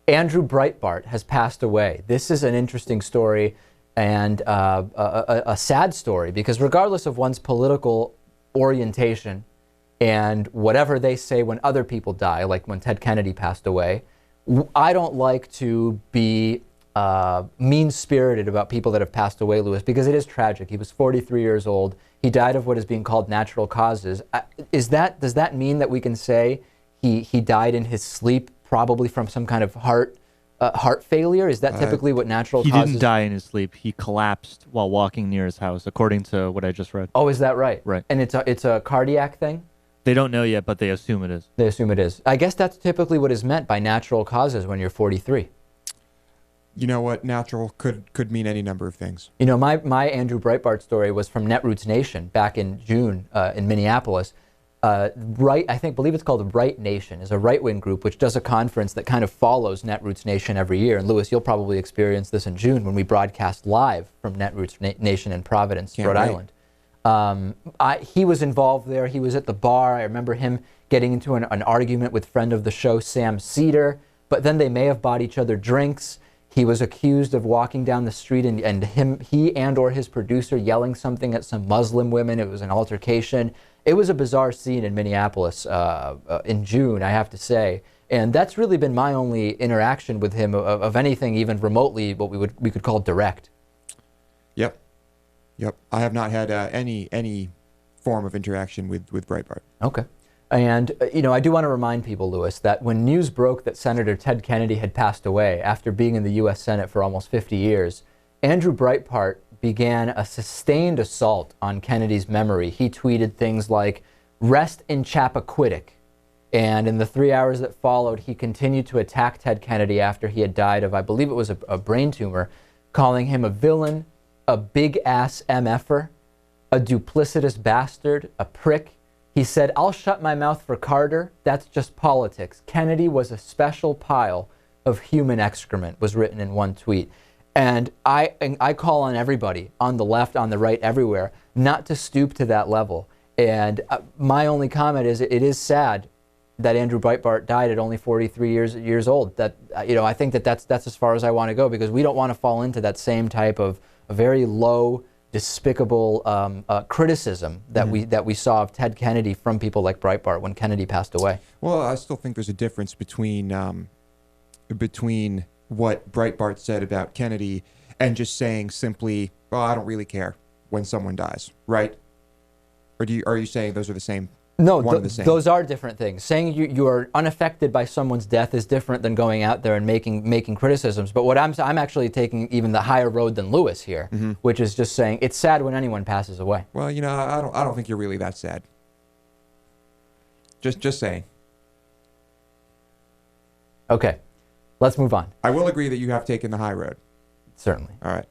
Andrew Breitbart has passed away. This is an interesting story and a sad story, because regardless of one's political orientation and whatever they say when other people die, like when Ted Kennedy passed away, I don't like to be mean-spirited about people that have passed away, Louis, because it is tragic. He was 43 years old. He died of what is being called natural causes. Does that mean that we can say he died in his sleep, probably from some kind of heart failure? Is that typically what natural causes? He didn't die in his sleep. He collapsed while walking near his house, according to what I just read. Oh, is that right? Right. And it's a cardiac thing? They don't know yet, but they assume it is. They assume it is. I guess that's typically what is meant by natural causes when you're 43. You know what? Natural could mean any number of things. You know, my Andrew Breitbart story was from Netroots Nation back in June in Minneapolis. I believe it's called Right Nation, is a right-wing group which does a conference that kind of follows Netroots Nation every year. And Louis, you'll probably experience this in June when we broadcast live from Netroots Nation in Providence, Rhode Island. He was involved there. He was at the bar. I remember him getting into an argument with friend of the show, Sam Cedar. But then they may have bought each other drinks. He was accused of walking down the street and he or his producer yelling something at some Muslim women. It was an altercation. It was a bizarre scene in Minneapolis in June, I have to say. And that's really been my only interaction with him of anything even remotely what we could call direct. Yep. I have not had any form of interaction with Breitbart. Okay. And, you know, I do want to remind people, Louis, that when news broke that Senator Ted Kennedy had passed away after being in the U.S. Senate for almost 50 years, Andrew Breitbart began a sustained assault on Kennedy's memory. He tweeted things like, "Rest in Chappaquiddick." And in the 3 hours that followed, he continued to attack Ted Kennedy after he had died of, I believe it was a brain tumor, calling him a villain, a big-ass MFer, a duplicitous bastard, a prick. He said, "I'll shut my mouth for Carter. That's just politics. Kennedy was a special pile of human excrement," was written in one tweet. And I call on everybody, on the left, on the right, everywhere, not to stoop to that level. And my only comment is, it is sad that Andrew Breitbart died at only 43 years old. That I think that's as far as I want to go, because we don't want to fall into that same type of very low, despicable criticism that we saw of Ted Kennedy from people like Breitbart when Kennedy passed away. Well, I still think there's a difference between what Breitbart said about Kennedy and just saying simply, "Oh, I don't really care when someone dies," right? Or are you saying those are the same? No, one and the same? Those are different things. Saying you are unaffected by someone's death is different than going out there and making criticisms. But what I'm actually taking even the higher road than Lewis here, which is just saying it's sad when anyone passes away. Well, you know, I don't think you're really that sad. Just saying. Okay, let's move on. I will agree that you have taken the high road. Certainly. All right.